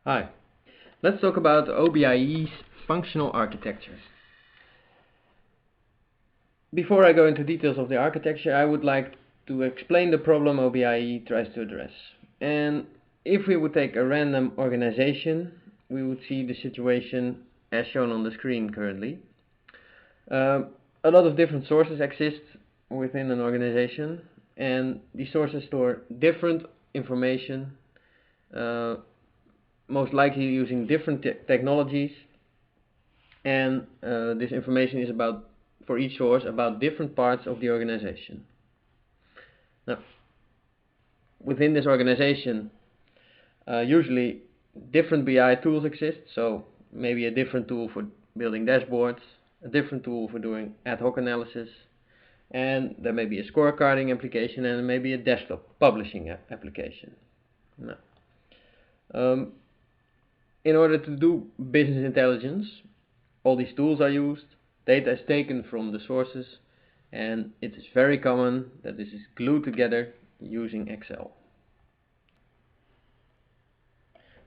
Hi, let's talk about OBIEE's functional architectures. Before I go into details of the architecture, I would like to explain the problem OBIEE tries to address. And if we would take a random organization, we would see the situation as shown on the screen currently. A lot of different sources exist within an organization, and these sources store different information, most likely using different technologies, and this information is about, for each source, about different parts of the organization. Now, within this organization, usually different BI tools exist, so maybe a different tool for building dashboards, a different tool for doing ad hoc analysis, and there may be a scorecarding application and maybe a desktop publishing application. Now, in order to do business intelligence, all these tools are used, data is taken from the sources, and it is very common that this is glued together using Excel.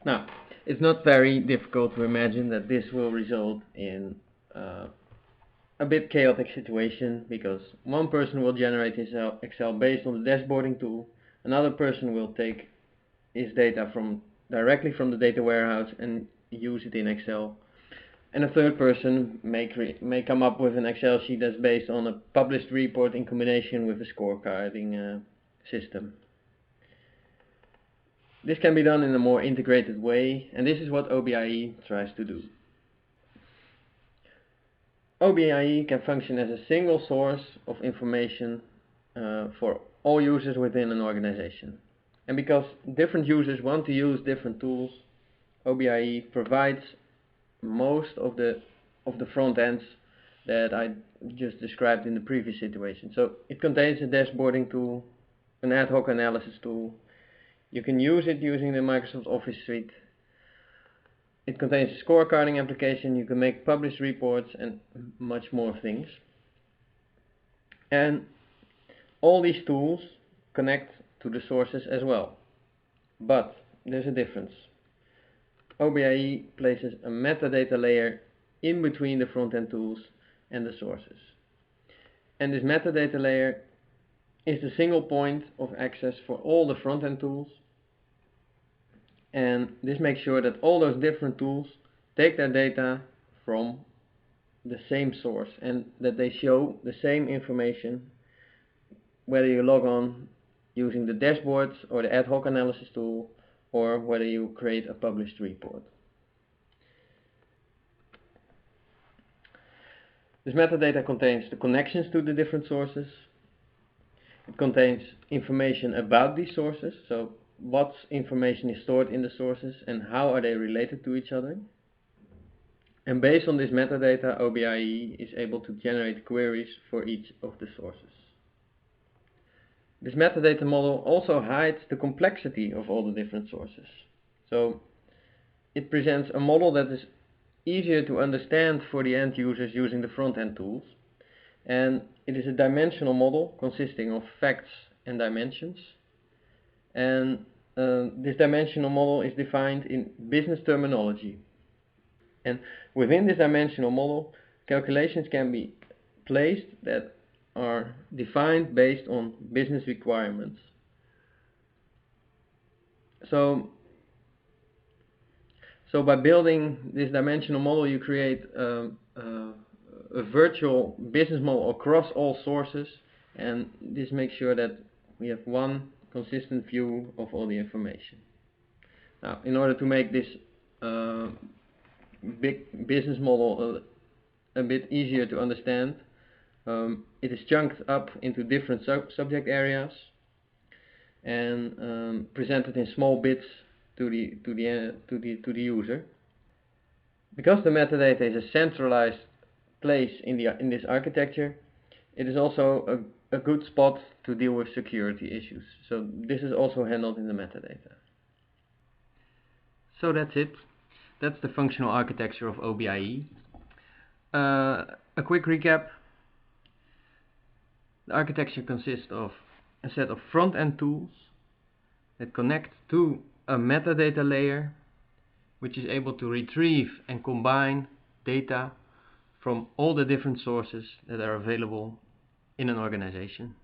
Now, it's not very difficult to imagine that this will result in a bit chaotic situation, because one person will generate his Excel based on the dashboarding tool, another person will take his data directly from the data warehouse and use it in Excel, and a third person may come up with an Excel sheet that's based on a published report in combination with a scorecarding system. This can be done in a more integrated way, and this is what OBIEE tries to do. OBIEE can function as a single source of information for all users within an organization. And because different users want to use different tools, OBIEE provides most of the front ends that I just described in the previous situation. So it contains a dashboarding tool, an ad hoc analysis tool. You can use it using the Microsoft Office suite. It contains a scorecarding application. You can make published reports and much more things. And all these tools connect to the sources as well. But there's a difference. OBIEE places a metadata layer in between the front-end tools and the sources. And this metadata layer is the single point of access for all the front-end tools. And this makes sure that all those different tools take their data from the same source and that they show the same information, whether you log on using the dashboards or the ad hoc analysis tool, or whether you create a published report. This metadata contains the connections to the different sources. It contains information about these sources, so what information is stored in the sources and how are they related to each other. And based on this metadata, OBIEE is able to generate queries for each of the sources. This metadata model also hides the complexity of all the different sources. So it presents a model that is easier to understand for the end users using the front-end tools. And it is a dimensional model consisting of facts and dimensions. And this dimensional model is defined in business terminology. And within this dimensional model, calculations can be placed that are defined based on business requirements. So by building this dimensional model, you create a virtual business model across all sources, and this makes sure that we have one consistent view of all the information. Now, in order to make this big business model a bit easier to understand, it is chunked up into different subject areas and presented in small bits to the user. Because the metadata is a centralized place in this architecture, it is also a good spot to deal with security issues. So this is also handled in the metadata. So that's it. That's the functional architecture of OBIEE. A quick recap. The architecture consists of a set of front-end tools that connect to a metadata layer which is able to retrieve and combine data from all the different sources that are available in an organization.